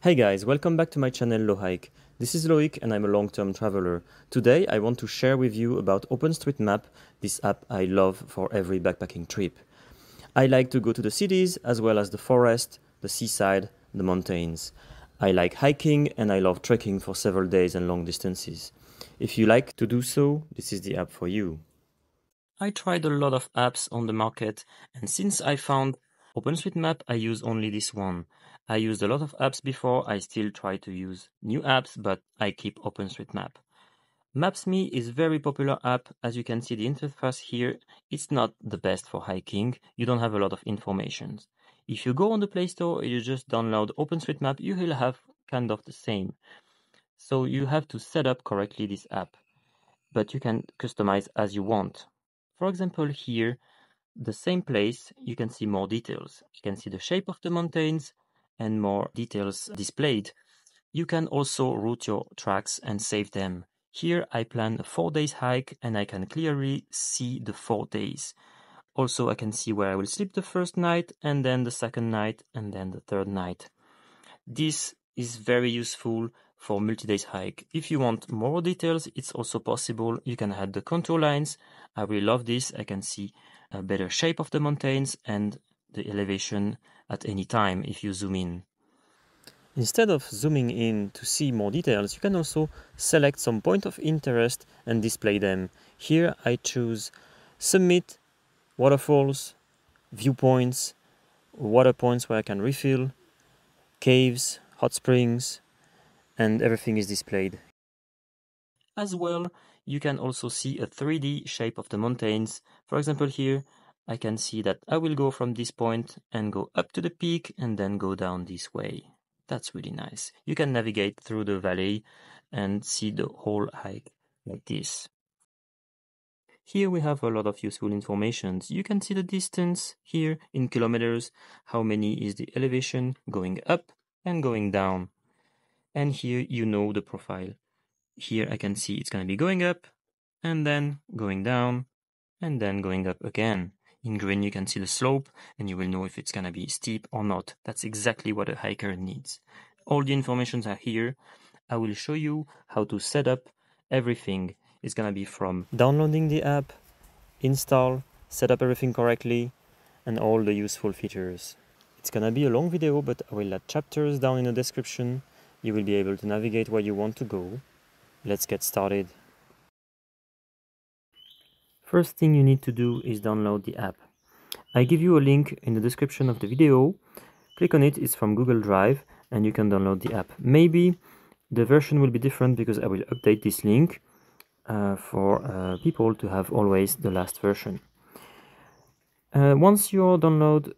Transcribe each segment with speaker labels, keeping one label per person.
Speaker 1: Hey guys, welcome back to my channel thru-hike. This is Loic and I'm a long-term traveler. Today I want to share with you about OpenStreetMap, this app I love for every backpacking trip. I like to go to the cities as well as the forest, the seaside, the mountains. I like hiking and I love trekking for several days and long distances. If you like to do so, this is the app for you. I tried a lot of apps on the market, and since I found OpenStreetMap, I use only this one. I used a lot of apps before, I still try to use new apps, but I keep OpenStreetMap. Maps.me is a very popular app. As you can see the interface here, it's not the best for hiking. You don't have a lot of information. If you go on the Play Store, you just download OpenStreetMap, you will have kind of the same. So you have to set up correctly this app, but you can customize as you want. For example, here, the same place, you can see more details. You can see the shape of the mountains and more details displayed. You can also route your tracks and save them. Here I plan a 4 days hike and I can clearly see the 4 days. Also I can see where I will sleep the first night and then the second night and then the third night. This is very useful for multi-days hike. If you want more details, it's also possible. You can add the contour lines. I really love this. I can see a better shape of the mountains and the elevation at any time if you zoom in. Instead of zooming in to see more details, you can also select some point of interest and display them. Here I choose summit, waterfalls, viewpoints, water points where I can refill, caves, hot springs, and everything is displayed. As well, you can also see a 3D shape of the mountains. For example, here I can see that I will go from this point and go up to the peak and then go down this way. That's really nice. You can navigate through the valley and see the whole hike like this. Here we have a lot of useful information. You can see the distance here in kilometers, how many is the elevation going up and going down. And here you know the profile. Here I can see it's going to be going up and then going down and then going up again. In green you can see the slope and you will know if it's going to be steep or not. That's exactly what a hiker needs. All the informations are here. I will show you how to set up everything. It's going to be from downloading the app, install, set up everything correctly, and all the useful features. It's going to be a long video, but I will add chapters down in the description. You will be able to navigate where you want to go. Let's get started. First thing you need to do is download the app. I give you a link in the description of the video. Click on it, it's from Google Drive, and you can download the app. Maybe the version will be different because I will update this link for people to have always the last version. Once your download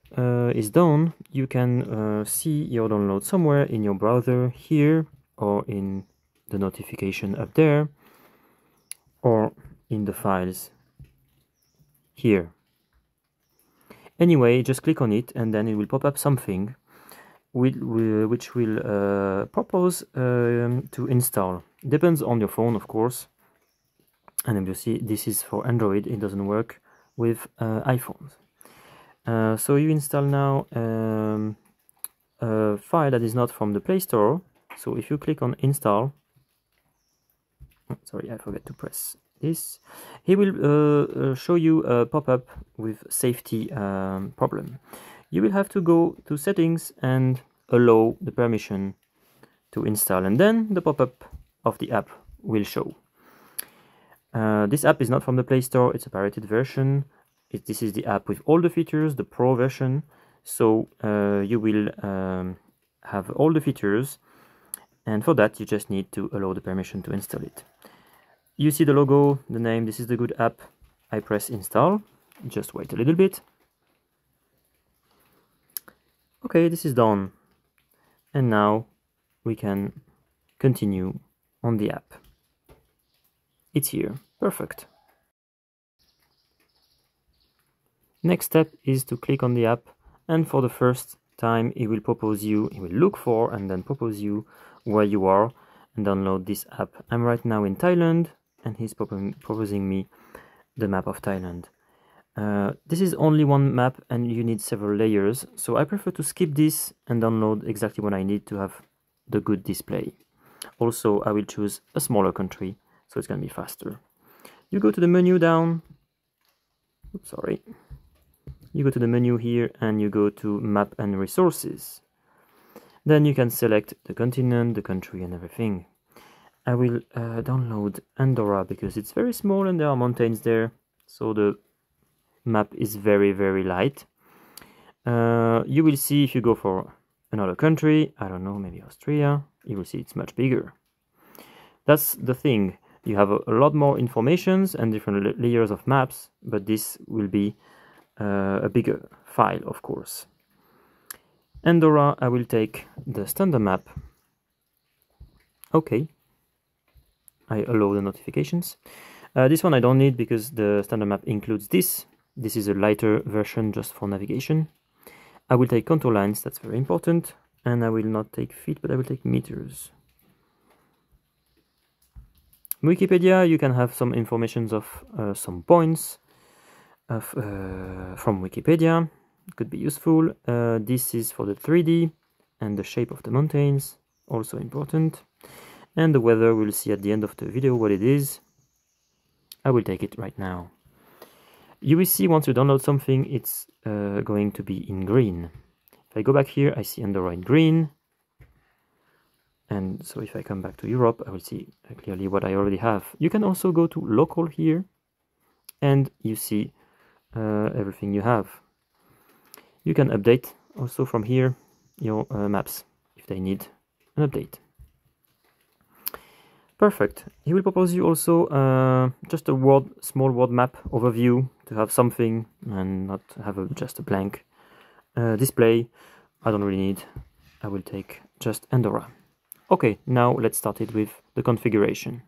Speaker 1: is done, you can see your download somewhere in your browser here or in the notification up there or in the files here. Anyway, just click on it and then it will pop up something which will propose to install. Depends on your phone, of course. And you see this is for Android, it doesn't work with iPhones. So you install now a file that is not from the Play Store. So if you click on install, sorry, I forgot to press this, he will show you a pop-up with safety problem. You will have to go to settings and allow the permission to install, and then the pop-up of the app will show. This app is not from the Play Store, it's a pirated version. This is the app with all the features, the Pro version, so you will have all the features, and for that you just need to allow the permission to install it. You see the logo, the name, this is the good app. I press install, just wait a little bit. Okay, this is done. And now we can continue on the app. It's here, perfect. Next step is to click on the app, and for the first time he will look for and then propose you where you are and download this app. I'm right now in Thailand and he's proposing me the map of Thailand. This is only one map and you need several layers, so I prefer to skip this and download exactly what I need to have the good display. Also, I will choose a smaller country, so it's going to be faster. You go to the menu down. Oops, sorry. You go to the menu here and you go to Map and Resources. Then you can select the continent, the country, and everything. I will download Andorra because it's very small and there are mountains there, so the map is very, very light. You will see if you go for another country, I don't know, maybe Austria, you will see it's much bigger. That's the thing. You have a lot more informations and different layers of maps, but this will be a bigger file, of course. Andorra, I will take the standard map. Okay. I allow the notifications. This one I don't need because the standard map includes this. This is a lighter version just for navigation. I will take contour lines, that's very important. And I will not take feet, but I will take meters. Wikipedia, you can have some informations of some points from Wikipedia. It could be useful. This is for the 3D and the shape of the mountains, also important. And the weather, we'll see at the end of the video what it is. I will take it right now. You will see once you download something, it's going to be in green. If I go back here, I see Andorra in green. And so if I come back to Europe, I will see clearly what I already have. You can also go to local here and you see everything you have. You can update also from here your maps if they need an update. Perfect. He will propose you also just a small world map overview to have something and not have just a blank display. I don't really need. I will take just Andorra. Okay, now let's start it with the configuration.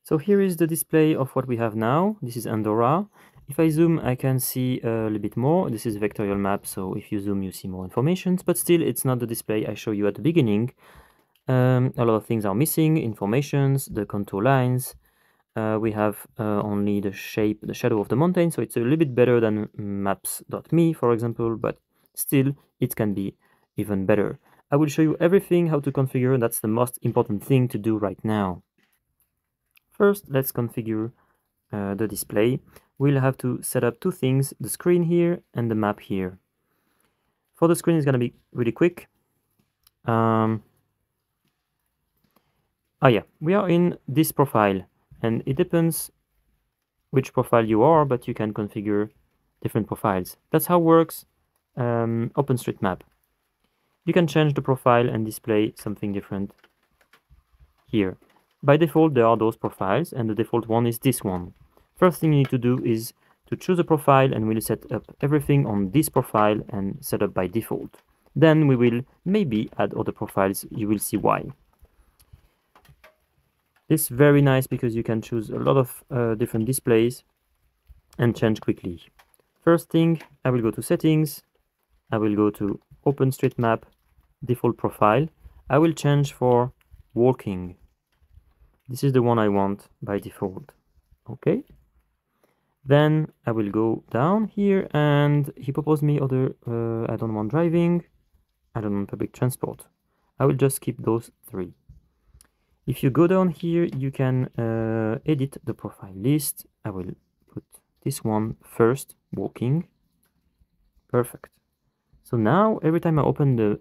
Speaker 1: So here is the display of what we have now. This is Andorra. If I zoom, I can see a little bit more. This is vectorial map, so if you zoom, you see more information. But still, it's not the display I show you at the beginning. A lot of things are missing, informations, the contour lines. We have only the shape, the shadow of the mountain, so it's a little bit better than maps.me, for example, but still, it can be even better. I will show you everything, how to configure. That's the most important thing to do right now. First, let's configure the display. We'll have to set up two things, the screen here and the map here. For the screen, it's going to be really quick. Oh yeah, we are in this profile, and it depends which profile you are, but you can configure different profiles. That's how it works OpenStreetMap. You can change the profile and display something different here. By default, there are those profiles, and the default one is this one. First thing you need to do is to choose a profile, and we'll set up everything on this profile and set up by default. Then we will maybe add other profiles. You will see why. It's very nice because you can choose a lot of different displays and change quickly. First thing, I will go to settings. I will go to OpenStreetMap default profile. I will change for walking. This is the one I want by default. Okay. Then I will go down here and he proposed me other, I don't want driving. I don't want public transport. I will just keep those three. If you go down here, you can edit the profile list. I will put this one first, walking. Perfect. So now every time I open the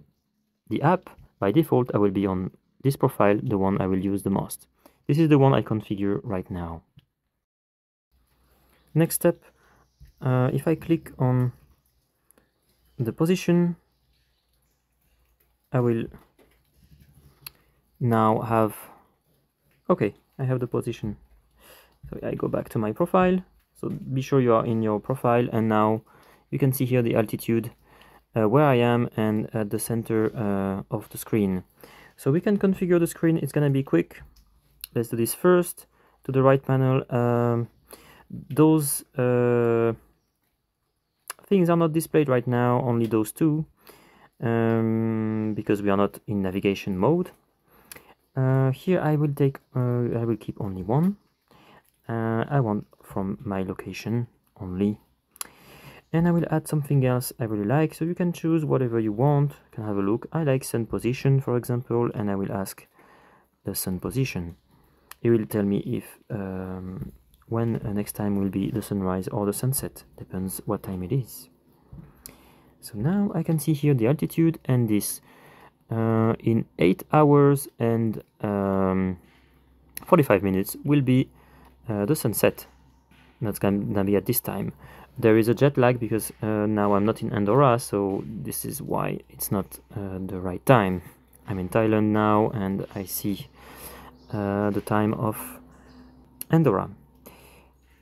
Speaker 1: app, by default, I will be on this profile, the one I will use the most. This is the one I configure right now. Next step, if I click on the position, I will now have, okay, I have the position. So I go back to my profile. So be sure you are in your profile, and now you can see here the altitude, where I am, and at the center of the screen. So we can configure the screen. It's gonna be quick. Let's do this first. To the right panel, those things are not displayed right now, only those two, because we are not in navigation mode. Here I will take, I will keep only one. I want from my location only. And I will add something else I really like, so you can choose whatever you want. You can have a look. I like sun position, for example, and I will ask the sun position. It will tell me if when next time will be the sunrise or the sunset, depends what time it is. So now I can see here the altitude, and this in 8 hours and 45 minutes will be the sunset. That's gonna be at this time. There is a jet lag because now I'm not in Andorra, so this is why it's not the right time. I'm in Thailand now, and I see the time of Andorra.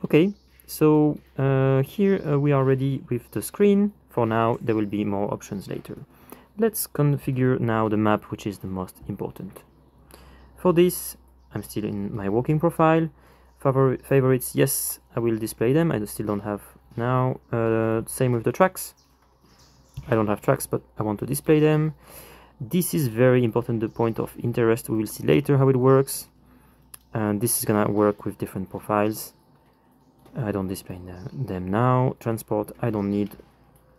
Speaker 1: Okay, so here we are ready with the screen. For now, there will be more options later. Let's configure now the map, which is the most important. For this, I'm still in my walking profile. Favorites, yes, I will display them. I still don't have now. Same with the tracks. I don't have tracks, but I want to display them. This is very important, the point of interest. We will see later how it works. And this is gonna work with different profiles. I don't display them now. Transport, I don't need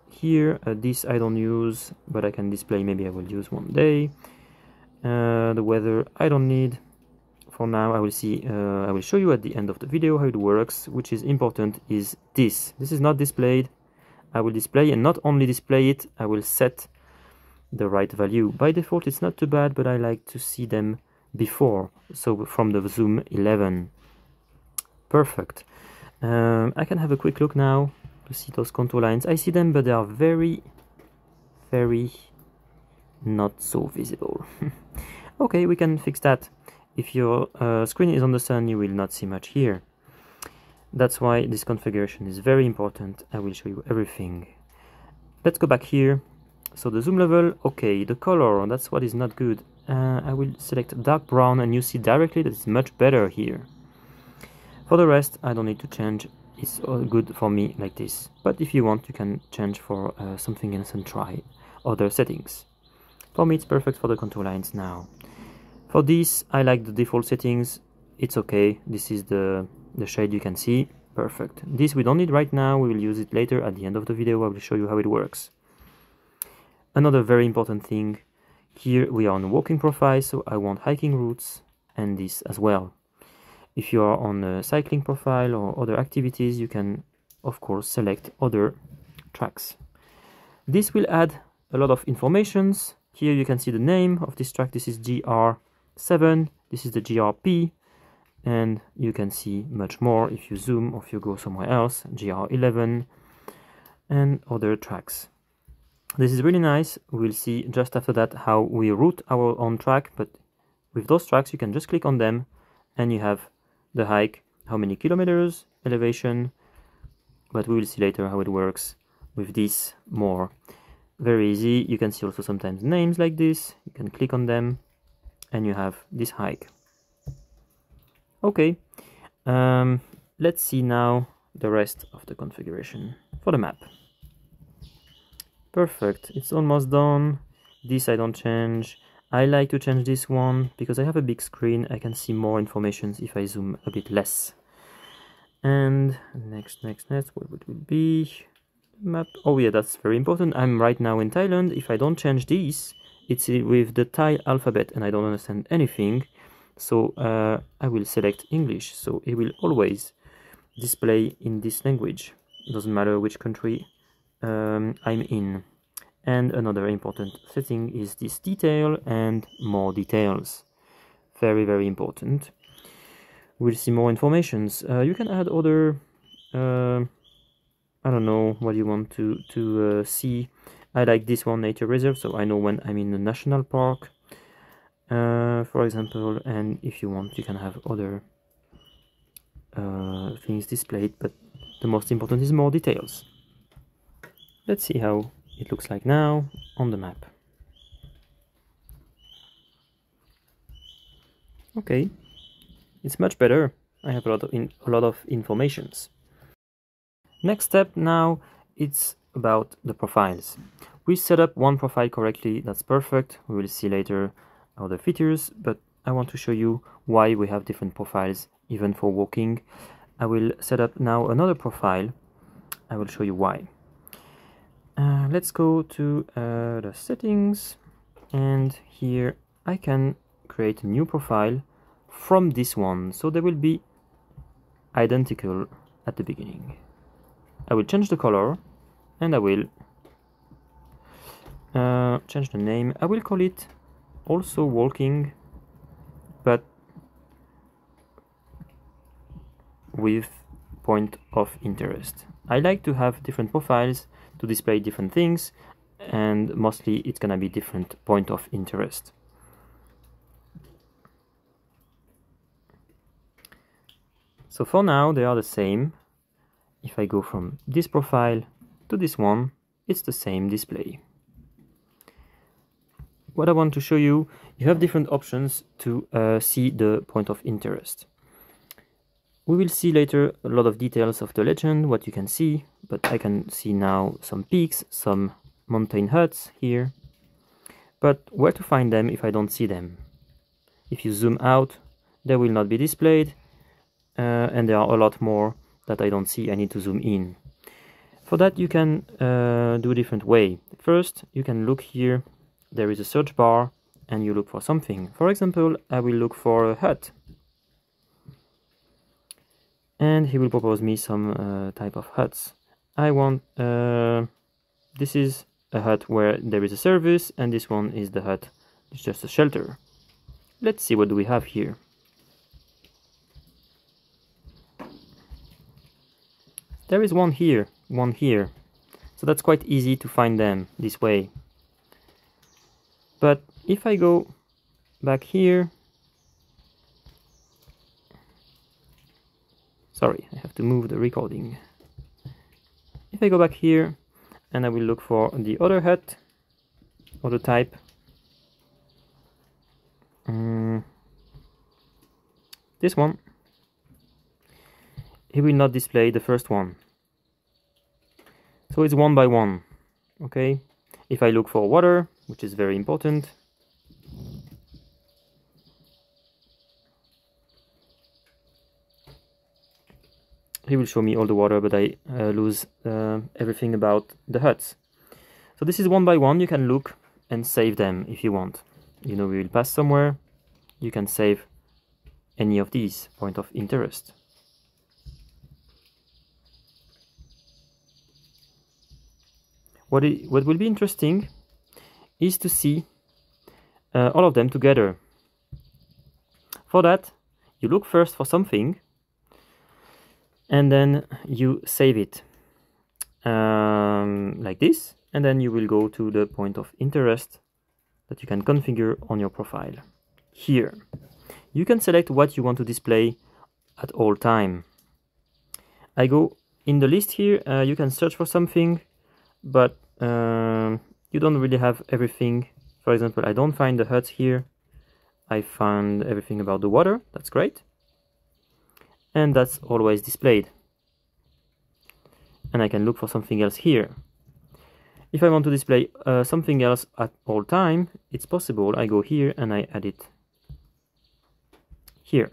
Speaker 1: here. This I don't use, but I can display, maybe I will use one day. The weather I don't need for now. I will show you at the end of the video how it works. Which is important is this is not displayed. I will display, and not only display it, I will set the right value. By default it's not too bad, but I like to see them before, so from the zoom 11. Perfect. I can have a quick look now to see those contour lines. I see them, but they are very not so visible. Okay, we can fix that. If your screen is on the sun, you will not see much here. That's why this configuration is very important. I will show you everything. Let's go back here. So the zoom level, okay, the color, that's what is not good. I will select dark brown, and you see directly that it's much better here. For the rest, I don't need to change. It's all good for me like this. But if you want, you can change for something else and try other settings. For me, it's perfect for the contour lines now. For this, I like the default settings. It's okay. This is the shade you can see. Perfect. This we don't need right now. We will use it later at the end of the video. I will show you how it works. Another very important thing. Here we are on a walking profile, so I want hiking routes and this as well. If you are on a cycling profile or other activities, you can, of course, select other tracks. This will add a lot of informations. Here you can see the name of this track. This is GR7. This is the GRP. And you can see much more if you zoom or if you go somewhere else. GR11 and other tracks. This is really nice. We'll see just after that how we route our own track. But with those tracks, you can just click on them and you have the hike, how many kilometers, elevation, but we will see later how it works with this more. Very easy. You can see also sometimes names like this. You can click on them and you have this hike. Okay, let's see now the rest of the configuration for the map. Perfect, it's almost done. This I don't change. I like to change this one because I have a big screen. I can see more information if I zoom a bit less. And next, what would it be? Map. Oh yeah, that's very important. I'm right now in Thailand. If I don't change this, it's with the Thai alphabet and I don't understand anything. So I will select English. So it will always display in this language. It doesn't matter which country I'm in. And another important setting is this detail and more details. Very important. We'll see more informations. You can add other, I don't know what you want to see. I like this one, nature reserve, so I know when I'm in a national park, for example. And if you want, you can have other things displayed, but the most important is more details. Let's see how it looks like now on the map. Okay, it's much better. I have a lot of informations. Next step now, it's about the profiles. We set up one profile correctly, that's perfect. We will see later other features, but I want to show you why we have different profiles even for walking. I will set up now another profile. I will show you why. Let's go to the settings, and here I can create a new profile from this one, so they will be identical at the beginning. I will change the color, and I will change the name. I will call it also walking, but with point of interest. I like to have different profiles to display different things, and mostly it's gonna be different point of interest. So for now they are the same. If I go from this profile to this one, it's the same display. What I want to show you, you have different options to see the point of interest. We will see later a lot of details of the legend, what you can see, but I can see now some peaks, some mountain huts here. But where to find them if I don't see them? If you zoom out, they will not be displayed, and there are a lot more that I don't see. I need to zoom in. For that you can do a different way. First, you can look here, there is a search bar, and you look for something. For example, I will look for a hut. And he will propose me some type of huts. I want, this is a hut where there is a service, and this one is the hut, it's just a shelter. Let's see what do we have here. There is one here, so that's quite easy to find them this way. But if I go back here, sorry, I have to move the recording. If I go back here and I will look for the other hut, other type, this one, he will not display the first one. So it's one by one, okay? If I look for water, which is very important, he will show me all the water, but I lose everything about the huts. So this is one by one. You can look and save them if you want. You know, we will pass somewhere, you can save any of these point of interest. What will be interesting is to see all of them together. For that, you look first for something, and then you save it like this, and then you will go to the point of interest that you can configure on your profile. Here, you can select what you want to display at all time. I go in the list here, you can search for something, but you don't really have everything. For example, I don't find the huts here. I found everything about the water, that's great. And that's always displayed. And I can look for something else here. If I want to display something else at all time, it's possible. I go here and I add it here.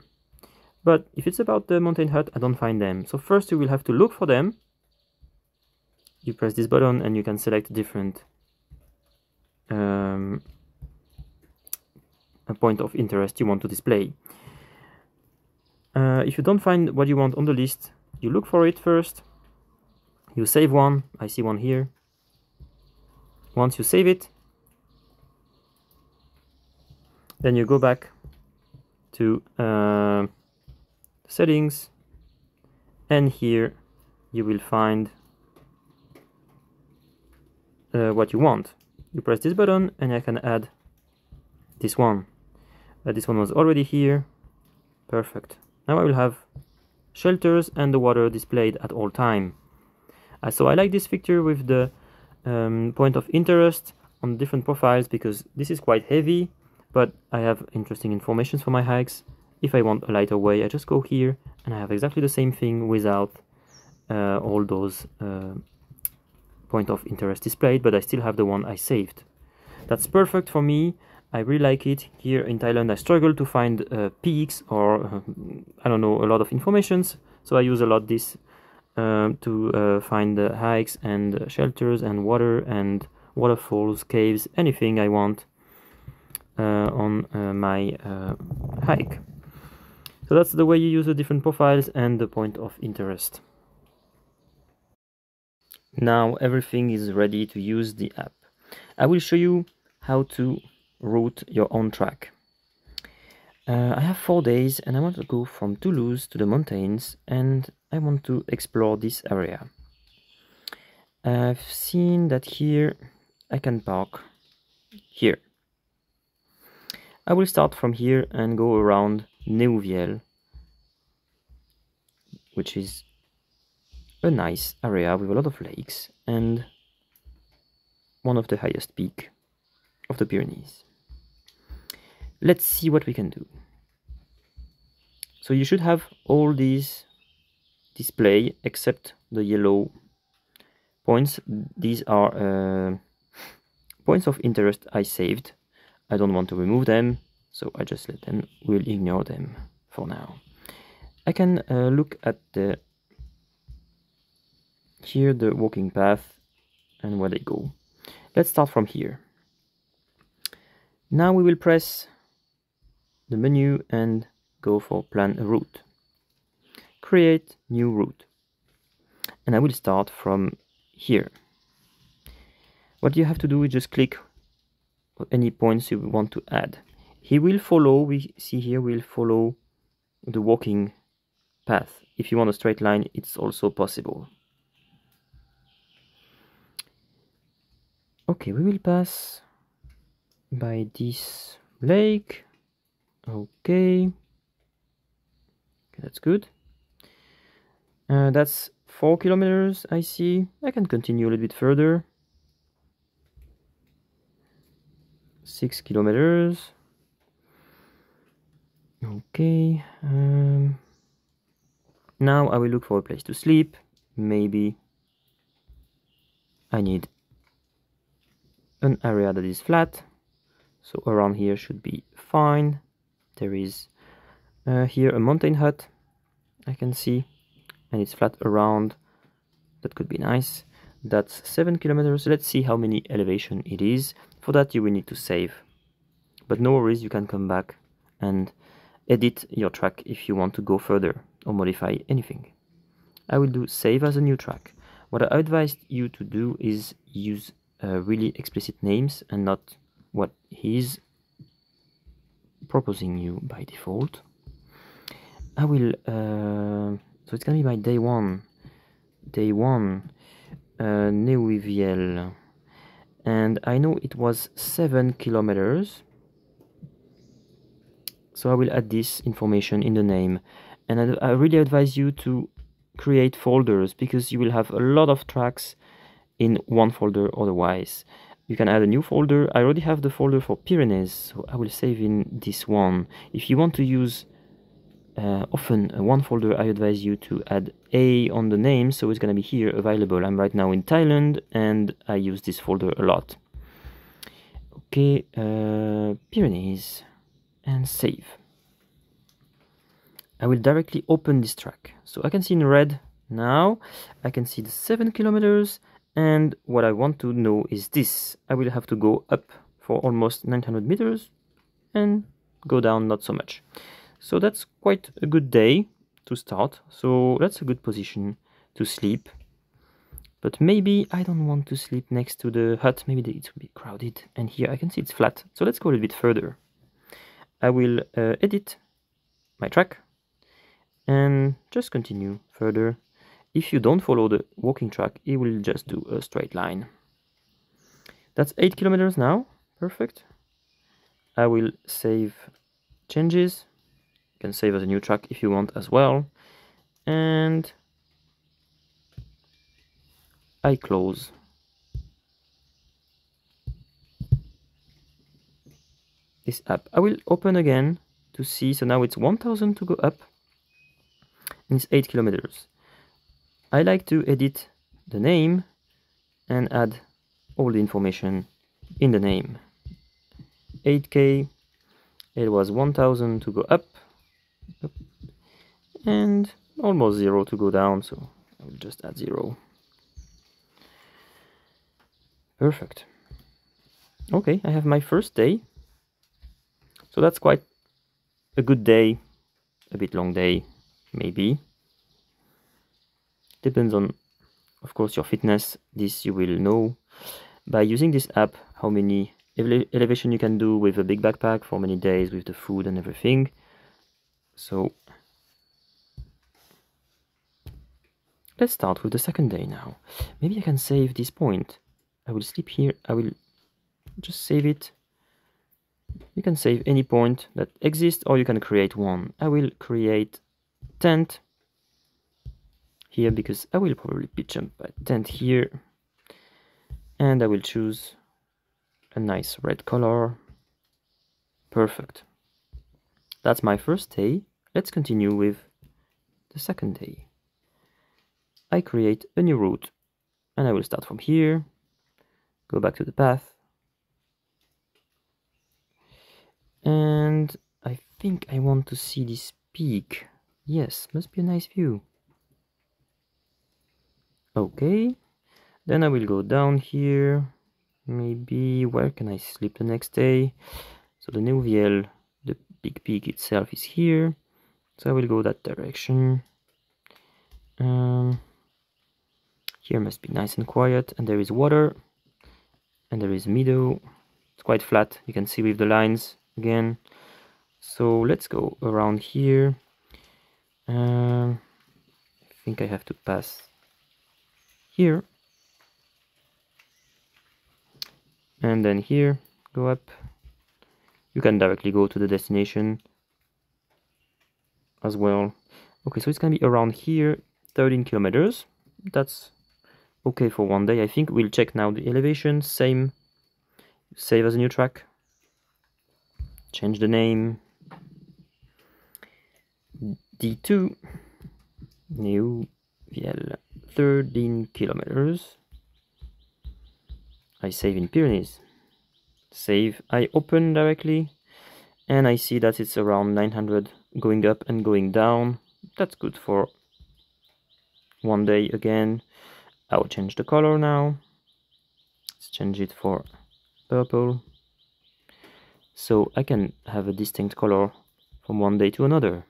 Speaker 1: But if it's about the mountain hut, I don't find them. So first you will have to look for them. You press this button and you can select different a point of interest you want to display. If you don't find what you want on the list, you look for it first. You save one. I see one here. Once you save it, then you go back to settings, and here you will find what you want. You press this button and I can add this one. This one was already here. Perfect. Now I will have shelters and the water displayed at all time. So I like this feature with the point of interest on different profiles, because this is quite heavy, but I have interesting information for my hikes. If I want a lighter way, I just go here and I have exactly the same thing without all those point of interest displayed, but I still have the one I saved. That's perfect for me. I really like it. Here in Thailand I struggle to find peaks or I don't know, a lot of informations, so I use a lot this to find the hikes and shelters and water and waterfalls, caves, anything I want on my hike. So that's the way you use the different profiles and the point of interest. Now everything is ready to use the app. I will show you how to route your own track. I have 4 days and I want to go from Toulouse to the mountains and I want to explore this area. I've seen that here I can park here. I will start from here and go around Neuviel, which is a nice area with a lot of lakes and one of the highest peaks of the Pyrenees. Let's see what we can do. So you should have all these display except the yellow points. These are points of interest I saved. I don't want to remove them, so I just let them. We'll ignore them for now. I can look at the walking path and where they go. Let's start from here. Now we will press the menu and go for plan a route. Create new route. And I will start from here. What you have to do is just click any points you want to add. He will follow, we see here, will follow the walking path. If you want a straight line, it's also possible. Okay, we will pass by this lake. Okay, that's good. That's 4 kilometers, I see. I can continue a little bit further. 6 kilometers. Okay. Now I will look for a place to sleep. Maybe I need an area that is flat. So around here should be fine. There is here a mountain hut I can see, and it's flat around. That could be nice. That's 7 kilometers. Let's see how many elevation it is. For that you will need to save, but no worries, you can come back and edit your track if you want to go further or modify anything. I will do save as a new track. What I advise you to do is use really explicit names and not what he's proposing you by default. I will so it's gonna be my day one Neuviel, and I know it was 7 kilometers, so I will add this information in the name. And I really advise you to create folders, because you will have a lot of tracks in one folder otherwise. You can add a new folder. I already have the folder for Pyrenees, so I will save in this one. If you want to use often one folder, I advise you to add A on the name, so it's going to be here available. I'm right now in Thailand and I use this folder a lot. Okay, Pyrenees, and save. I will directly open this track, so I can see in red now. I can see the 7 kilometers, and what I want to know is this. I will have to go up for almost 900 meters and go down not so much. So that's quite a good day to start. So that's a good position to sleep. But maybe I don't want to sleep next to the hut. Maybe it will be crowded. And here I can see it's flat. So let's go a little bit further. I will edit my track and just continue further. If you don't follow the walking track, it will just do a straight line. That's 8 kilometers now. Perfect. I will save changes. You can save as a new track if you want as well. And I close. This app. I will open again to see. So now it's 1000 to go up. And it's 8 kilometers. I like to edit the name and add all the information in the name. 8K, it was 1000 to go up, and almost 0 to go down, so I will just add 0. Perfect. Okay, I have my first day. So that's quite a good day, a bit long day, maybe. Depends on, of course, your fitness. This you will know by using this app how many elevation you can do with a big backpack for many days with the food and everything. So let's start with the second day now. Maybe I can save this point. I will sleep here. I will just save it. You can save any point that exists or you can create one. I will create tent here because I will probably pitch up a tent here. And I will choose a nice red color. Perfect. That's my first day. Let's continue with the second day. I create a new route and I will start from here, go back to the path, and I think I want to see this peak. Yes, must be a nice view. Okay, then I will go down here. Maybe where can I sleep the next day? So the Neuviel, the big peak itself is here, so I will go that direction. Here must be nice and quiet, and there is water, and there is meadow. It's quite flat, you can see with the lines again. So let's go around here. I think I have to pass here. And then here, go up. You can directly go to the destination as well. Okay, so it's gonna be around here, 13 kilometers. That's okay for one day. I think we'll check now the elevation. Same, save as a new track, change the name, D2, Neuviel, 13 kilometers. I save in Pyrenees, save, I open directly, and I see that it's around 900 going up and going down. That's good for one day again. I'll change the color now. Let's change it for purple. So I can have a distinct color from one day to another.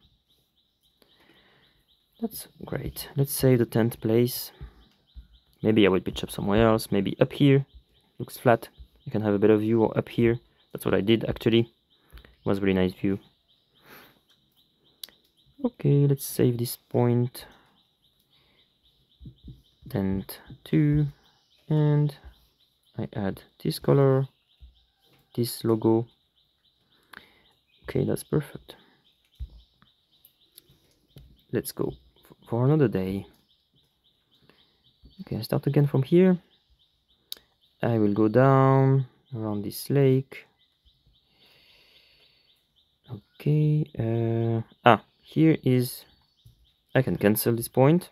Speaker 1: That's great. Let's save the tent place. Maybe I will pitch up somewhere else. Maybe up here. Looks flat. You can have a better view, or up here. That's what I did actually. It was a really nice view. Okay, let's save this point. Tent 2, and I add this color, this logo. Okay, that's perfect. Let's go for another day. Okay, I start again from here. I will go down around this lake. Okay, here is, I can cancel this point.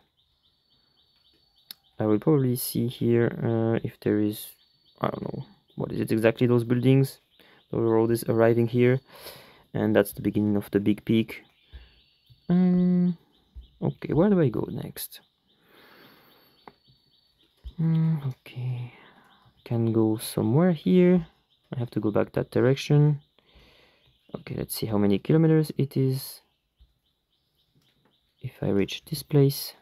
Speaker 1: I will probably see here if there is, I don't know, what is it exactly, those buildings. The road is arriving here, and that's the beginning of the big peak. Okay, where do I go next? Okay, can go somewhere here. I have to go back that direction. Okay, let's see how many kilometers it is. If I reach this place,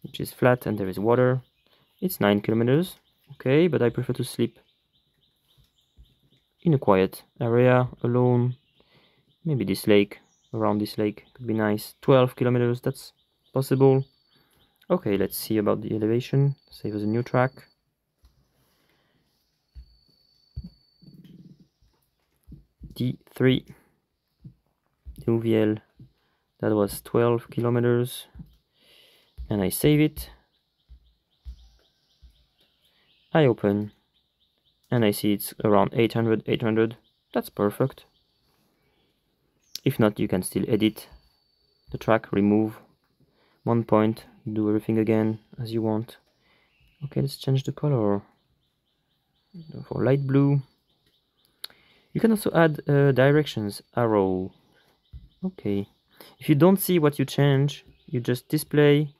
Speaker 1: which is flat and there is water, it's 9 kilometers. Okay, but I prefer to sleep in a quiet area, alone. Maybe this lake, around this lake could be nice. 12 kilometers, that's possible. Okay, let's see about the elevation. Save as a new track. D3, Neuviel, that was 12 kilometers. And I save it. I open, and I see it's around 800. That's perfect. If not, you can still edit the track, remove one point, do everything again as you want. Okay, let's change the color for light blue. You can also add directions arrow. Okay, if you don't see what you change, you just display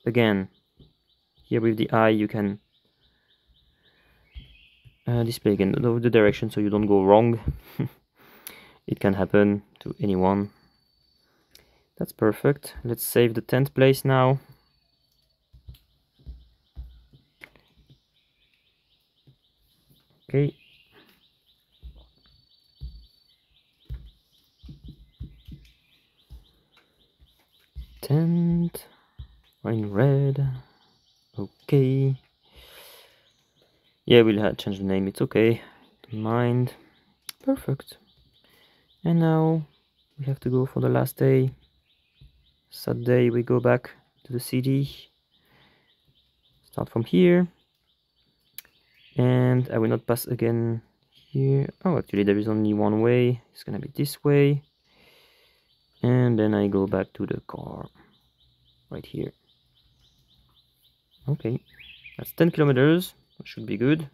Speaker 1: again Here with the eye you can display again the direction so you don't go wrong. It can happen to anyone. That's perfect. Let's save the 10th place now. Okay. Tent in red. Okay. Yeah, we'll change the name. It's okay. Don't mind. Perfect. And now we have to go for the last day. Saturday we go back to the city. Start from here. And I will not pass again here. Oh, actually there is only one way. It's gonna be this way. And then I go back to the car. Right here. Okay. That's 10 kilometers. That should be good.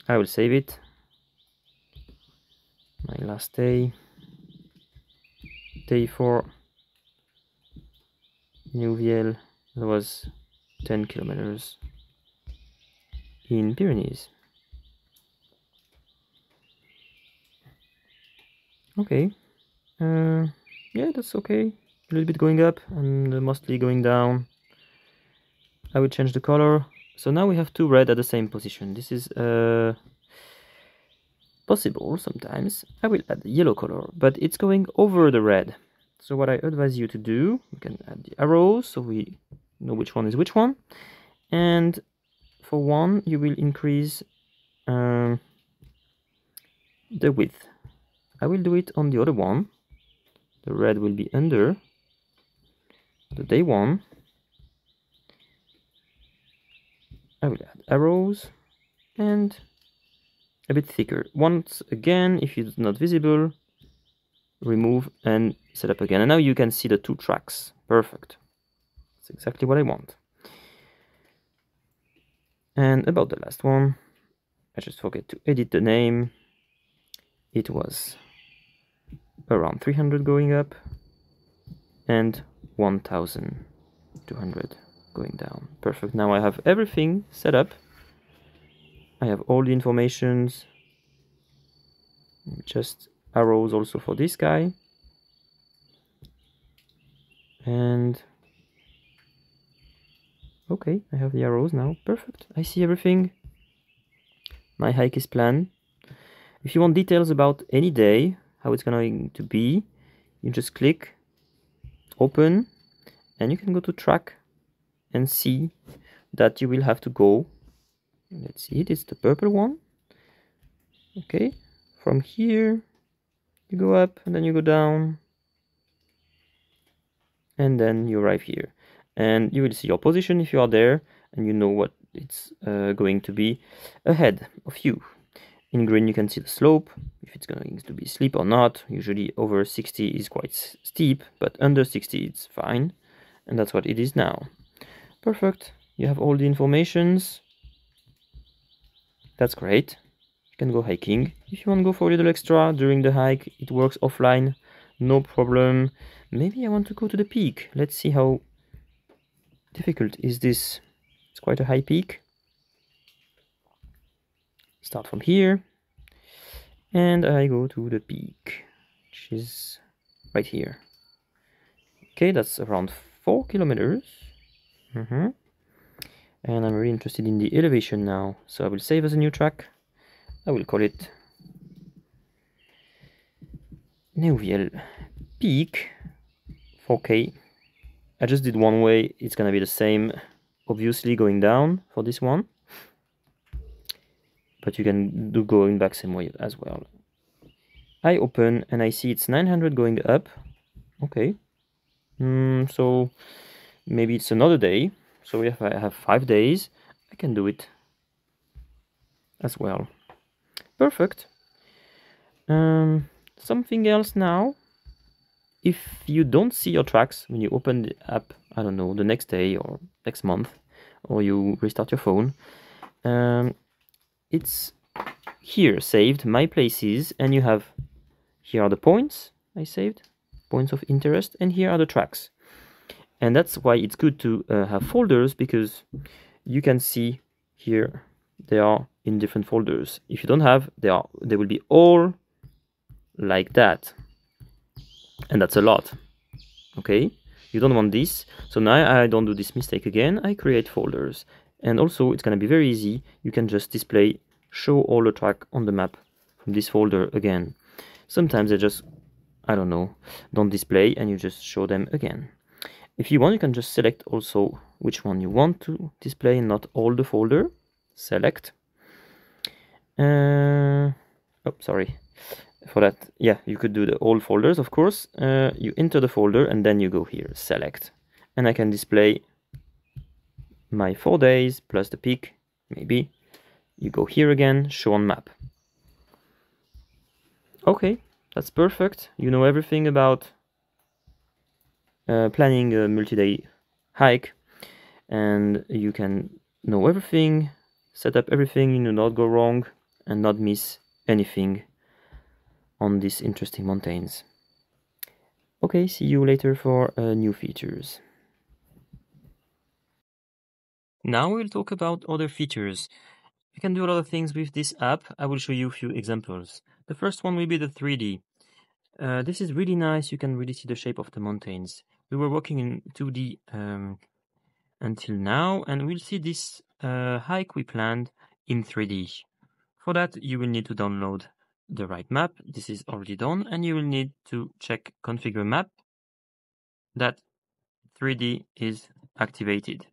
Speaker 1: I will save it. My last day. Day 4. Neuviel. That was 10 kilometers. In Pyrenees. Okay. Yeah, that's okay. A little bit going up and mostly going down. I will change the color. So now we have two red at the same position. This is possible sometimes. I will add the yellow color, but it's going over the red. So what I advise you to do, you can add the arrows so we know which one is which one. And for one, you will increase the width. I will do it on the other one. The red will be under the day 1. I will add arrows and a bit thicker. Once again, if it's not visible, remove and set up again. And now you can see the 2 tracks. Perfect. That's exactly what I want. And about the last one, I just forget to edit the name. It was around 300 going up and 1200 going down. Perfect. Now I have everything set up. I have all the informations. Just arrows also for this guy. And okay, I have the arrows now. Perfect. I see everything. My hike is planned. If you want details about any day, how it's going to be, you just click open and you can go to track and see that you will have to go. Let's see, it's the purple one. Okay, from here you go up and then you go down and then you arrive here, and you will see your position if you are there, and you know what it's going to be ahead of you. In green you can see the slope, if it's going to be steep or not. Usually over 60 is quite steep, but under 60 it's fine, and that's what it is now. Perfect. You have all the informations. That's great. You can go hiking. If you want to go for a little extra during the hike, it works offline, no problem. Maybe I want to go to the peak. Let's see how difficult is this. It's quite a high peak. Start from here and I go to the peak, which is right here. Okay, that's around 4 kilometers. And I'm really interested in the elevation now, so I will save as a new track. I will call it Neuviel Peak 4K. I just did one way, it's gonna be the same, obviously going down for this one, but you can do going back same way as well. I open and I see it's 900 going up. Okay, so maybe it's another day. So if I have 5 days, I can do it as well. Perfect. Something else now. If you don't see your tracks when you open the app, I don't know, the next day or next month, or you restart your phone, it's here saved, my places, and you have, here are the points I saved, points of interest, and here are the tracks. And that's why it's good to have folders, because you can see here they are in different folders. If you don't have, they will be all like that, and that's a lot. Okay, you don't want this. So now I don't do this mistake again. I create folders, and also it's gonna be very easy. You can just show all the track on the map from this folder again. Sometimes they just, I don't know, don't display, and you just show them again. If you want, you can just select also which one you want to display, not all the folder. Select. Oh, sorry. For that, yeah, you could do the all folders, of course. You enter the folder and then you go here, select. And I can display my 4 days plus the peak, maybe. You go here again, show on map. Okay, that's perfect. You know everything about planning a multi-day hike, and you can know everything, set up everything, you do not go wrong and not miss anything on these interesting mountains. Okay, see you later for new features. Now we'll talk about other features. You can do a lot of things with this app. I will show you a few examples. The first one will be the 3D. This is really nice. You can really see the shape of the mountains. We were working in 2D until now, and we'll see this hike we planned in 3D. For that, you will need to download the right map. This is already done, and you will need to check configure map that 3D is activated.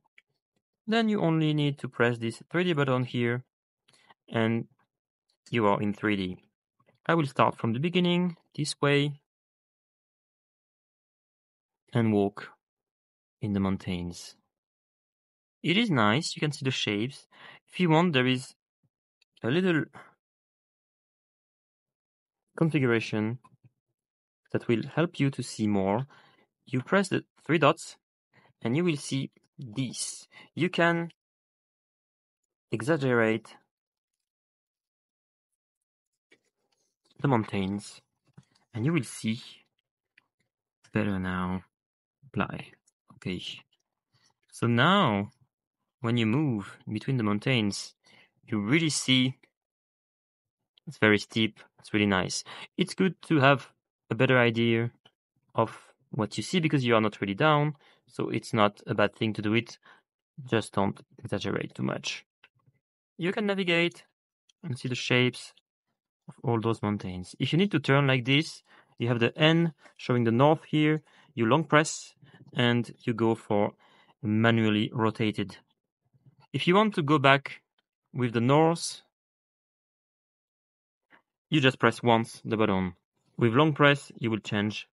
Speaker 1: Then you only need to press this 3D button here, and you are in 3D. I will start from the beginning, this way, and walk in the mountains. It is nice, you can see the shapes. If you want, there is a little configuration that will help you to see more. You press the 3 dots, and you will see this. You can exaggerate the mountains, and you will see better now. Apply. Okay. So now, when you move between the mountains, you really see it's very steep. It's really nice. It's good to have a better idea of what you see because you are not really down. So it's not a bad thing to do it. Just don't exaggerate too much. You can navigate and see the shapes of all those mountains. If you need to turn like this, you have the N showing the north here. You long press and you go for manually rotated. If you want to go back with the north, you just press once the button. With long press, you will change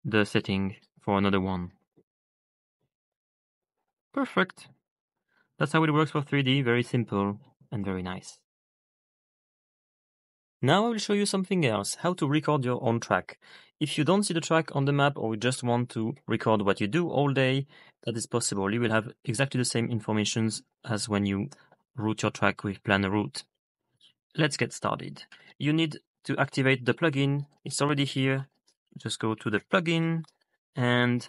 Speaker 1: the setting for another one. Perfect. That's how it works for 3D. Very simple and very nice. Now I will show you something else, how to record your own track. If you don't see the track on the map or you just want to record what you do all day, that is possible. You will have exactly the same information as when you route your track with Plan a Route. Let's get started. You need to activate the plugin. It's already here. Just go to the plugin and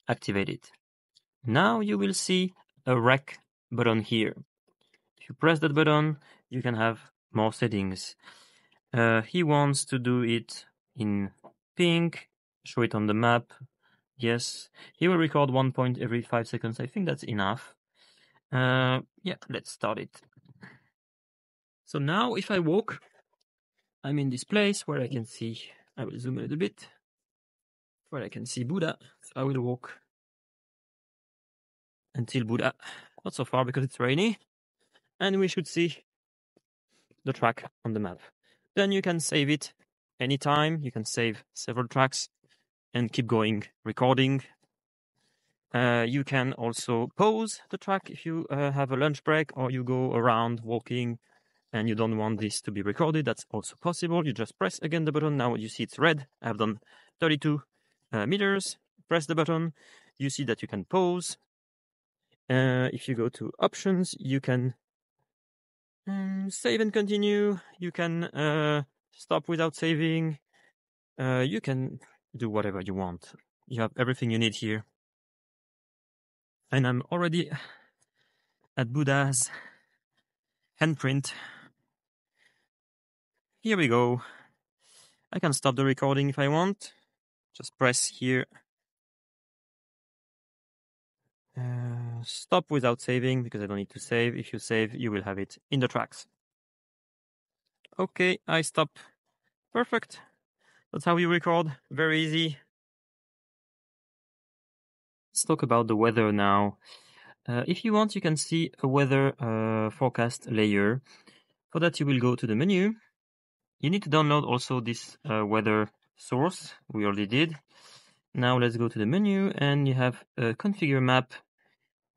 Speaker 1: activate it. Now you will see a rec button here. If you press that button, you can have more settings. He wants to do it in pink, show it on the map. Yes, he will record 1 point every 5 seconds. I think that's enough. Yeah, let's start it. So now if I walk, I'm in this place where I can see, I will zoom a little bit, where I can see Buddha. So I will walk until Buddha. Not so far because it's rainy. And we should see the track on the map. Then you can save it anytime. You can save several tracks and keep going recording. You can also pause the track if you have a lunch break or you go around walking and you don't want this to be recorded. That's also possible. You just press again the button. Now you see it's red. I have done 32 meters. Press the button. You see that you can pause. If you go to options, you can save and continue. You can stop without saving. You can do whatever you want. You have everything you need here. And I'm already at Buddha's handprint. Here we go. I can stop the recording if I want. Just press here. Stop without saving because I don't need to save. If you save, you will have it in the tracks. Okay, I stop. Perfect. That's how you record. Very easy. Let's talk about the weather now. If you want, you can see a weather forecast layer. For that, you will go to the menu. You need to download also this weather source. We already did. Now let's go to the menu and you have a configure map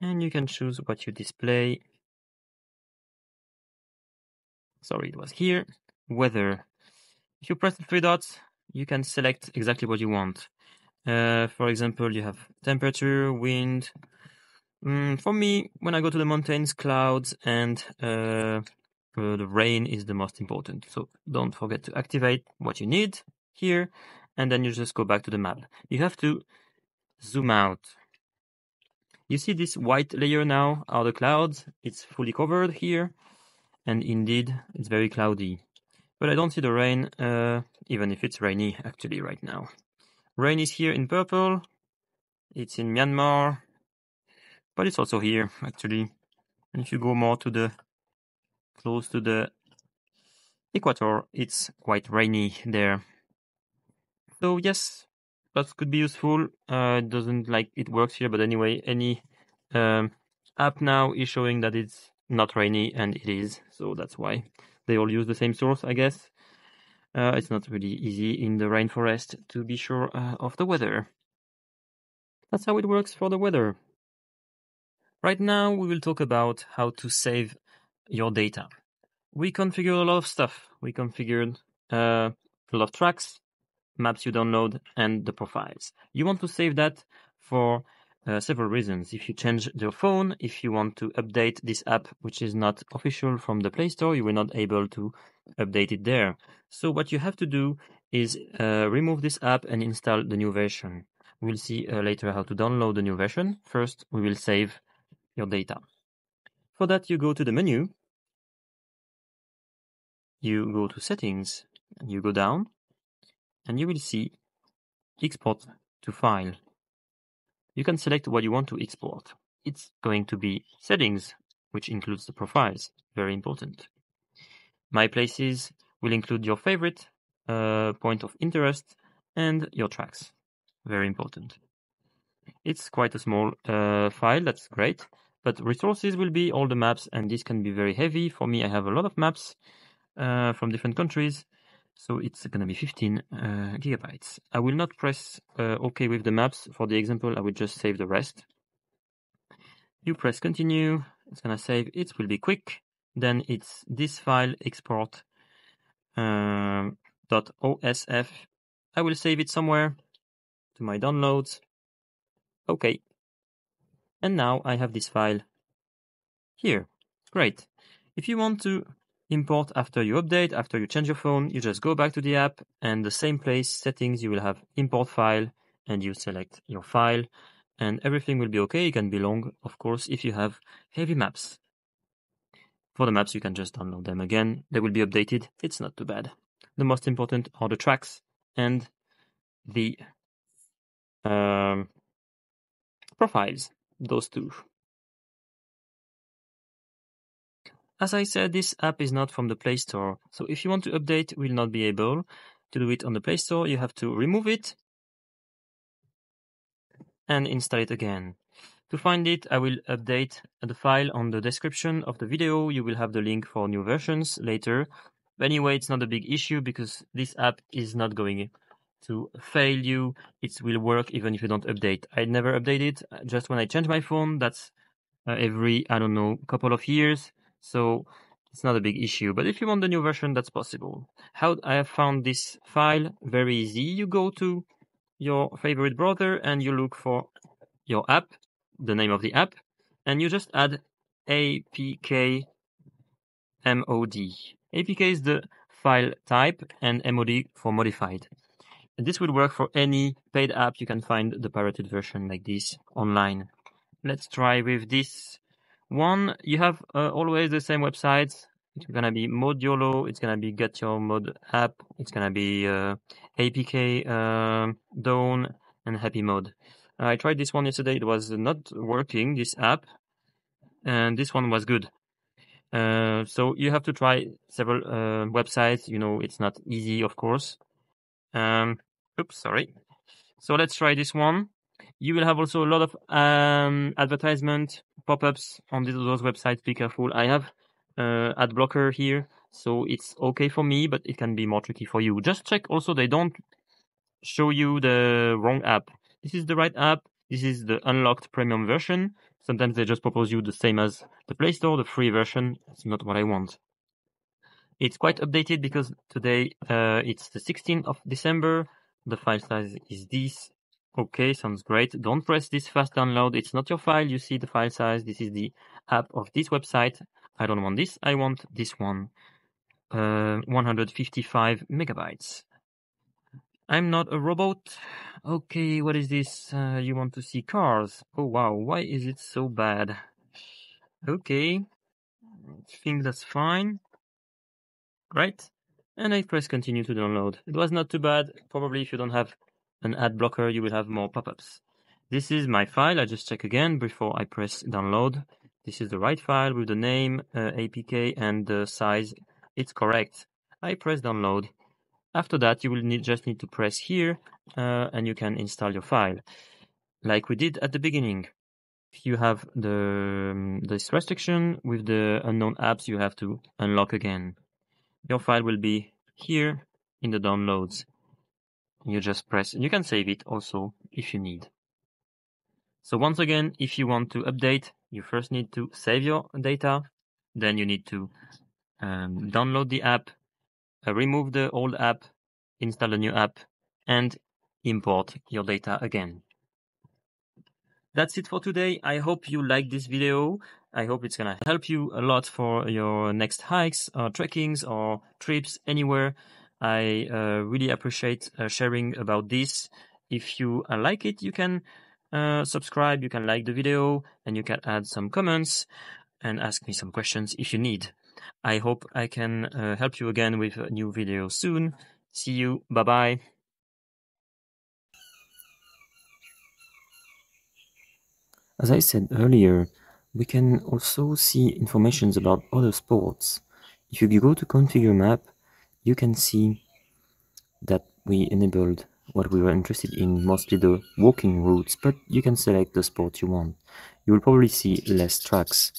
Speaker 1: and you can choose what you display. Sorry, it was here. Weather. If you press the three dots, you can select exactly what you want. For example, you have temperature, wind. For me, when I go to the mountains, clouds and the rain is the most important. So don't forget to activate what you need here, and then you just go back to the map. You have to zoom out. You see this white layer now are the clouds. It's fully covered here, and indeed, it's very cloudy. But I don't see the rain, even if it's rainy actually right now. Rain is here in purple. It's in Myanmar, but it's also here actually. And if you go more to the close to the equator, it's quite rainy there. So yes, that could be useful. It doesn't like it works here, but anyway, any app now is showing that it's not rainy, and it is. So that's why they all use the same source, I guess. It's not really easy in the rainforest to be sure of the weather. That's how it works for the weather. Right now, we will talk about how to save your data. We configured a lot of stuff. We configured a lot of tracks, maps you download, and the profiles. You want to save that for several reasons. If you change your phone, if you want to update this app, which is not official from the Play Store, you will not able to update it there. So what you have to do is remove this app and install the new version. We'll see later how to download the new version. First, we will save your data. For that, you go to the menu, you go to settings, and you go down, and you will see export to file. You can select what you want to export. It's going to be settings, which includes the profiles. Very important. My places will include your favorite point of interest and your tracks. Very important. It's quite a small file, that's great. But resources will be all the maps, and this can be very heavy. For me, I have a lot of maps from different countries. So it's going to be 15 gigabytes. I will not press OK with the maps. For the example, I will just save the rest. You press continue. It's going to save. It will be quick. Then it's this file export .osf. I will save it somewhere to my downloads. OK. And now I have this file here. Great. If you want to import after you update, after you change your phone, you just go back to the app and the same place, settings, you will have import file and you select your file and everything will be okay. It can be long, of course, if you have heavy maps. For the maps, you can just download them again. They will be updated. It's not too bad. The most important are the tracks and the profiles, those two. As I said, this app is not from the Play Store, so if you want to update, you will not be able to do it on the Play Store. You have to remove it and install it again. To find it, I will update the file on the description of the video. You will have the link for new versions later. But anyway, it's not a big issue because this app is not going to fail you. It will work even if you don't update. I never update it. Just when I change my phone, that's every, I don't know, couple of years. So it's not a big issue. But if you want the new version, that's possible. How I have found this file? Very easy. You go to your favorite browser and you look for your app, the name of the app, and you just add apk mod. APK is the file type and mod for modified. And this will work for any paid app. You can find the pirated version like this online. let's try with this one. You have always the same websites. It's gonna be Mod YOLO, it's gonna be Get Your Mod App, it's gonna be APK Dawn, and Happy Mode. I tried this one yesterday, it was not working, this app, and this one was good. So you have to try several websites, you know, it's not easy, of course. Oops, sorry. So let's try this one. You will have also a lot of advertisement pop-ups on those websites. Be careful. I have ad blocker here, so it's okay for me, but it can be more tricky for you. Just check also they don't show you the wrong app. This is the right app. This is the unlocked premium version. Sometimes they just propose you the same as the Play Store, the free version. That's not what I want. It's quite updated because today it's the 16th of December. The file size is this. Okay, sounds great. Don't press this fast download. It's not your file. You see the file size. This is the app of this website. I don't want this. I want this one. 155 megabytes. I'm not a robot. Okay, what is this? You want to see cars? Oh wow, why is it so bad? Okay, I think that's fine. Right? And I press continue to download. It was not too bad. Probably if you don't have an ad blocker, you will have more pop-ups. This is my file. I just check again before I press download. This is the right file with the name, APK, and the size. It's correct. I press download. After that, you will just need to press here, and you can install your file, like we did at the beginning. You have this restriction with the unknown apps you have to unlock again. Your file will be here in the downloads. You just press, and you can save it also if you need. So once again, if you want to update, you first need to save your data, then you need to download the app, remove the old app, install a new app, and import your data again. That's it for today. I hope you liked this video. I hope it's gonna help you a lot for your next hikes or trekkings or trips anywhere. I really appreciate sharing about this. If you like it, you can subscribe, you can like the video, and you can add some comments and ask me some questions if you need. I hope I can help you again with a new video soon. See you. Bye-bye. As I said earlier, we can also see information about other sports. If you go to configure map, you can see that we enabled what we were interested in, mostly the walking routes, but you can select the sport you want. You will probably see less tracks,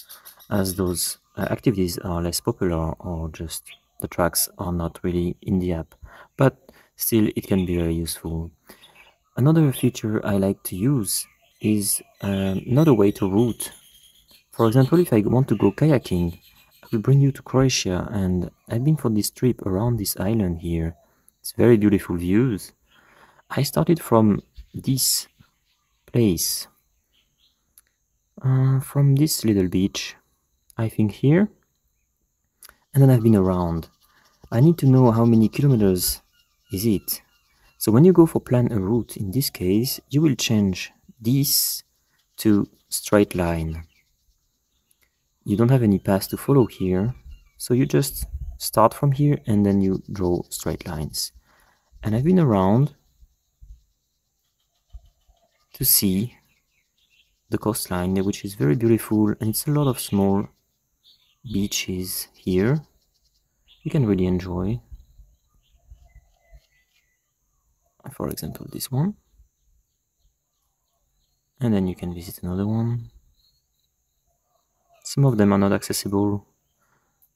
Speaker 1: as those activities are less popular, or just the tracks are not really in the app, but still it can be very useful. Another feature I like to use is another way to route. For example, if I want to go kayaking, I will bring you to Croatia, and I've been for this trip around this island here. It's very beautiful views. I started from this place, from this little beach, I think here, and then I've been around. I need to know how many kilometers is it. So when you go for plan a route, in this case, you will change this to straight line. You don't have any path to follow here, so you just start from here and then you draw straight lines. And I've been around to see the coastline, which is very beautiful, and it's a lot of small beaches here. You can really enjoy. For example, this one. And then you can visit another one. Some of them are not accessible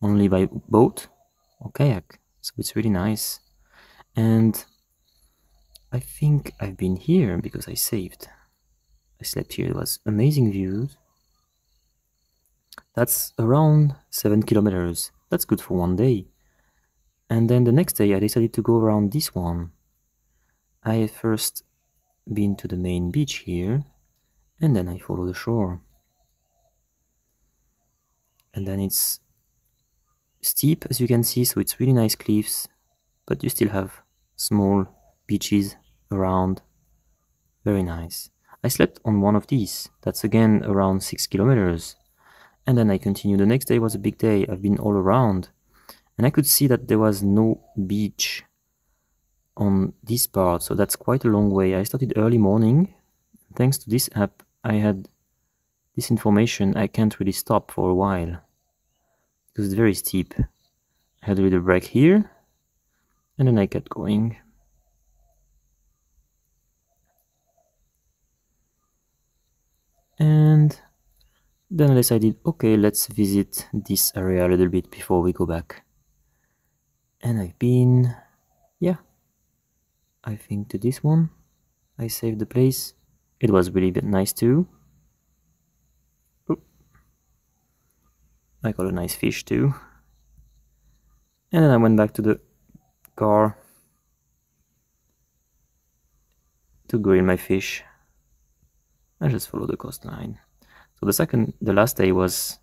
Speaker 1: only by boat or kayak, so it's really nice. And I think I've been here because I saved. I slept here. It was amazing views. That's around 7 kilometers. That's good for one day. And then the next day I decided to go around this one. I had first been to the main beach here, and then I follow the shore. And then it's steep, as you can see, so it's really nice cliffs, but you still have small beaches around. Very nice. I slept on one of these. That's again around 6 kilometers. And then I continued. The next day was a big day. I've been all around. And I could see that there was no beach on this part. So that's quite a long way. I started early morning. Thanks to this app, I had this information. I can't really stop for a while because it's very steep. I had a little break here. And then I kept going. And then I decided, okay, let's visit this area a little bit before we go back. And I've been, yeah, I think to this one. I saved the place. It was really nice too. Oop. I got a nice fish too. And then I went back to the car to grill my fish. I just followed the coastline. So the last day was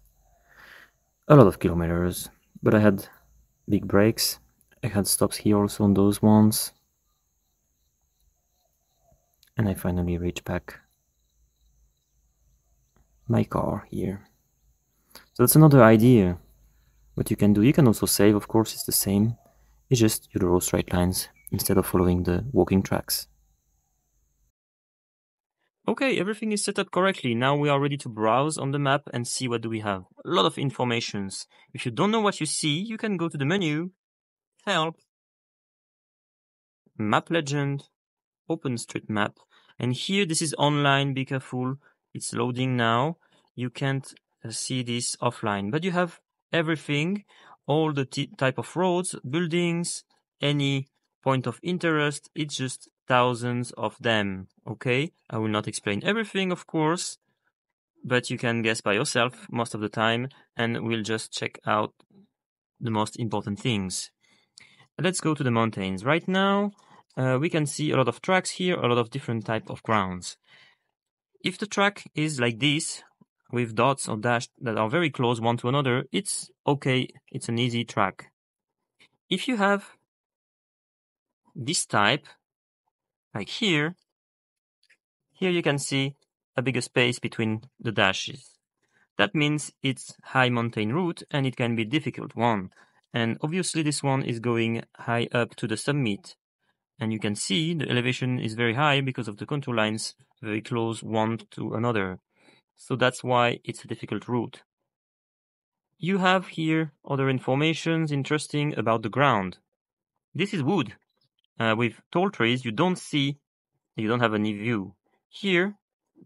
Speaker 1: a lot of kilometers, but I had big breaks. I had stops here also on those ones. And I finally reached back my car here. So that's another idea. What you can do, you can also save, of course, it's the same. It's just you draw straight lines instead of following the walking tracks. Okay, everything is set up correctly. Now we are ready to browse on the map and see what do we have. A lot of informations. If you don't know what you see, you can go to the menu, Help, Map Legend, OpenStreetMap. And here, this is online, be careful. It's loading now. You can't see this offline, but you have everything, all the type of roads, buildings, any point of interest. It's just thousands of them. Okay, I will not explain everything, of course, but you can guess by yourself most of the time, and we'll just check out the most important things. Let's go to the mountains. Right now, we can see a lot of tracks here, a lot of different type of grounds. If the track is like this, with dots or dashed that are very close one to another, it's okay, it's an easy track. If you have this type, like here you can see a bigger space between the dashes. That means it's high mountain route and it can be a difficult one. And obviously this one is going high up to the summit. And you can see the elevation is very high because of the contour lines very close one to another. So that's why it's a difficult route. You have here other informations interesting about the ground. This is wood. With tall trees, you don't have any view. Here,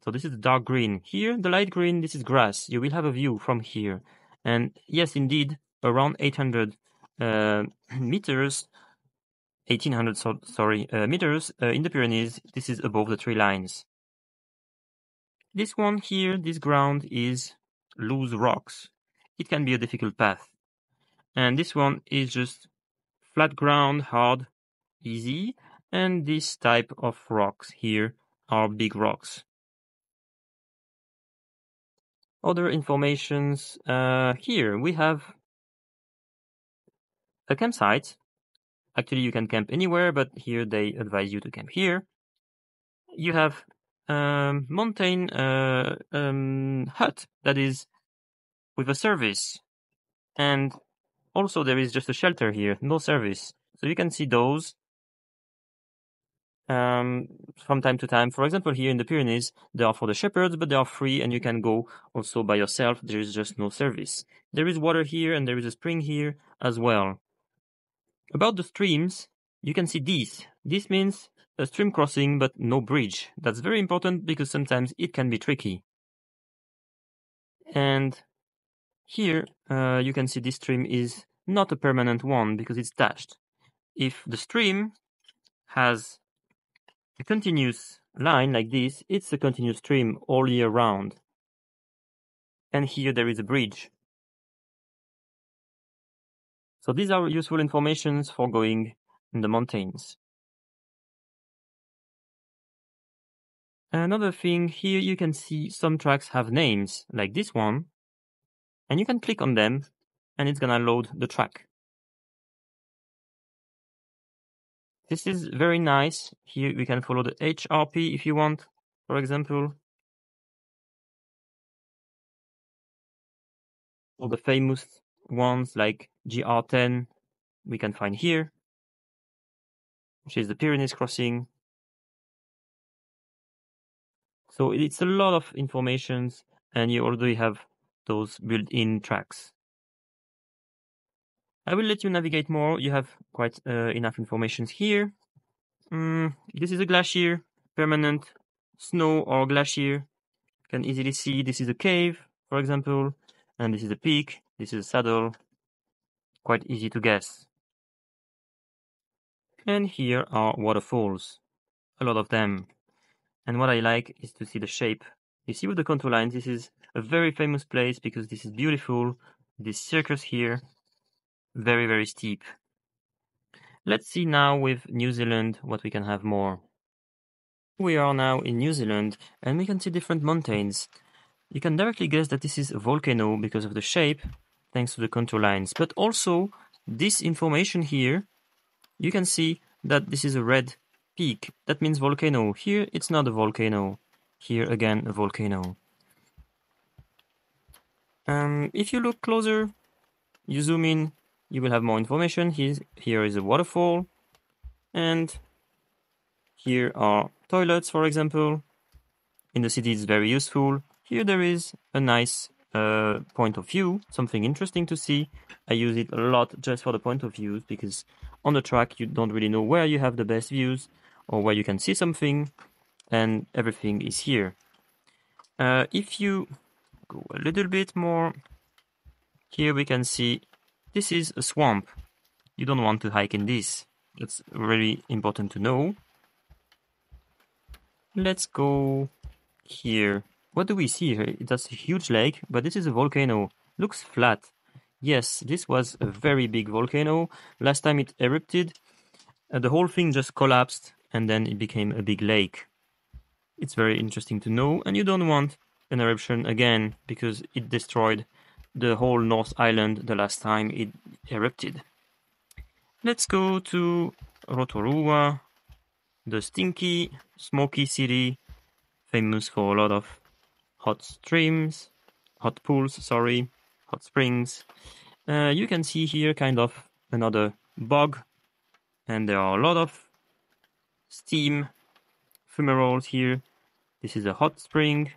Speaker 1: so this is the dark green. Here, the light green, this is grass. You will have a view from here. And yes, indeed, around 800 meters, 1800 meters in the Pyrenees, this is above the tree lines. This one here, this ground is loose rocks. It can be a difficult path. And this one is just flat ground, hard, easy. And this type of rocks here are big rocks. Other informations, here we have a campsite. Actually, you can camp anywhere, but here they advise you to camp here. You have mountain hut that is with a service. And also there is just a shelter here, no service. So you can see those from time to time. For example, here in the Pyrenees, they are for the shepherds, but they are free and you can go also by yourself. There is just no service. There is water here and there is a spring here as well. About the streams, you can see these. This means a stream crossing but no bridge. That's very important because sometimes it can be tricky. And here you can see this stream is not a permanent one because it's dashed. If the stream has a continuous line like this, it's a continuous stream all year round. And here there is a bridge. So these are useful informations for going in the mountains. Another thing, here you can see some tracks have names, like this one, and you can click on them and it's gonna load the track. This is very nice. Here we can follow the HRP if you want, for example. All the famous ones like GR10 we can find here, which is the Pyrenees crossing. So it's a lot of informations, and you already have those built-in tracks. I will let you navigate more. You have quite enough information here. This is a glacier, permanent snow or glacier. You can easily see this is a cave, for example, and this is a peak, this is a saddle. Quite easy to guess. And here are waterfalls, a lot of them. And what I like is to see the shape. You see with the contour lines, this is a very famous place because this is beautiful. This circus here, very, very steep. Let's see now with New Zealand what we can have more. We are now in New Zealand and we can see different mountains. You can directly guess that this is a volcano because of the shape, thanks to the contour lines. But also, this information here, you can see that this is a red peak. That means volcano. Here, it's not a volcano. Here, again, a volcano. If you look closer, you zoom in, you will have more information. Here is a waterfall. And here are toilets, for example. In the city, it's very useful. Here there is a nice point of view, something interesting to see. I use it a lot just for the point of views because on the track you don't really know where you have the best views or where you can see something, and everything is here. If you go a little bit more, here we can see this is a swamp. You don't want to hike in this. That's really important to know. Let's go here. What do we see here? That's a huge lake, but this is a volcano. Looks flat. Yes, this was a very big volcano. Last time it erupted, the whole thing just collapsed and then it became a big lake. It's very interesting to know, and you don't want an eruption again because it destroyed the whole North Island the last time it erupted. Let's go to Rotorua, the stinky, smoky city, famous for a lot of hot springs. You can see here kind of another bog, and there are a lot of steam fumaroles here. This is a hot spring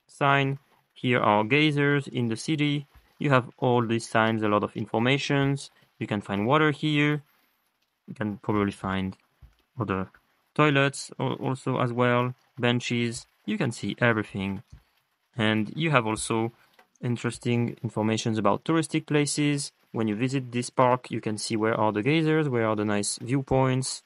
Speaker 1: sign. Here are geysers in the city. You have all these signs, a lot of informations. You can find water here. You can probably find other toilets also as well, benches. You can see everything. And you have also interesting information about touristic places. When you visit this park, you can see where are the geysers, where are the nice viewpoints.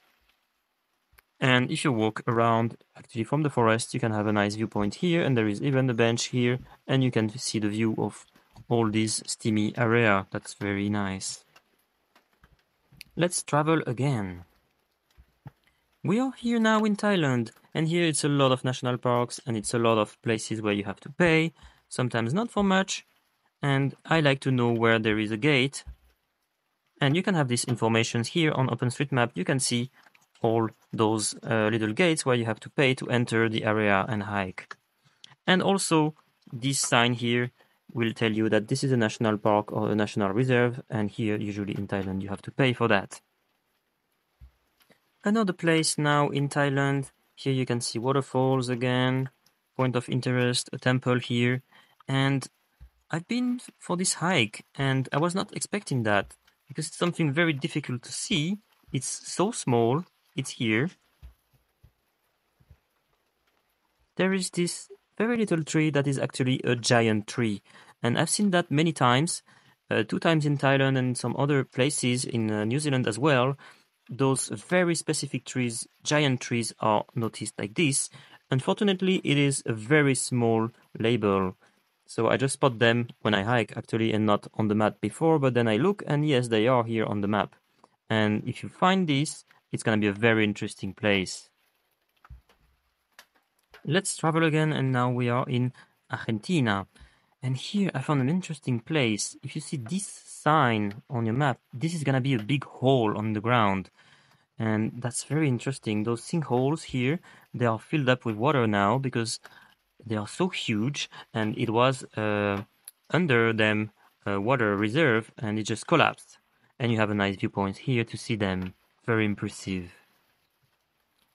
Speaker 1: And if you walk around actually from the forest, you can have a nice viewpoint here, and there is even a bench here, and you can see the view of all this steamy area. That's very nice. Let's travel again. We are here now in Thailand, and here it's a lot of national parks and it's a lot of places where you have to pay, sometimes not for much, and I like to know where there is a gate. And you can have this information here on OpenStreetMap. You can see all those little gates where you have to pay to enter the area and hike. And also, this sign here will tell you that this is a national park or a national reserve, and here, usually in Thailand, you have to pay for that. Another place now in Thailand. Here you can see waterfalls again, point of interest, a temple here. And I've been for this hike and I was not expecting that because it's something very difficult to see. It's so small. It's here. There is this very little tree that is actually a giant tree. And I've seen that many times, 2 times in Thailand and some other places in New Zealand as well. Those very specific trees, giant trees, are noticed like this. Unfortunately, it is a very small label. So I just spot them when I hike actually and not on the map before, but then I look and yes, they are here on the map. And if you find this, it's going to be a very interesting place. Let's travel again, and now we are in Argentina. And here I found an interesting place. If you see this sign on your map, this is going to be a big hole on the ground. And that's very interesting. Those sinkholes here, they are filled up with water now because they are so huge, and it was under them water reserve, and it just collapsed. And you have a nice viewpoint here to see them. Very impressive.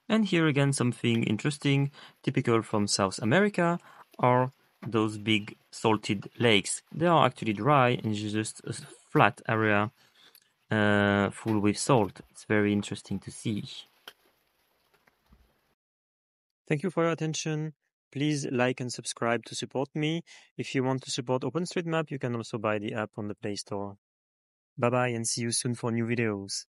Speaker 1: And here again something interesting, typical from South America, are those big salted lakes. They are actually dry and it's just a flat area full with salt. It's very interesting to see. Thank you for your attention. Please like and subscribe to support me. If you want to support OpenStreetMap, you can also buy the app on the Play Store. Bye bye and see you soon for new videos.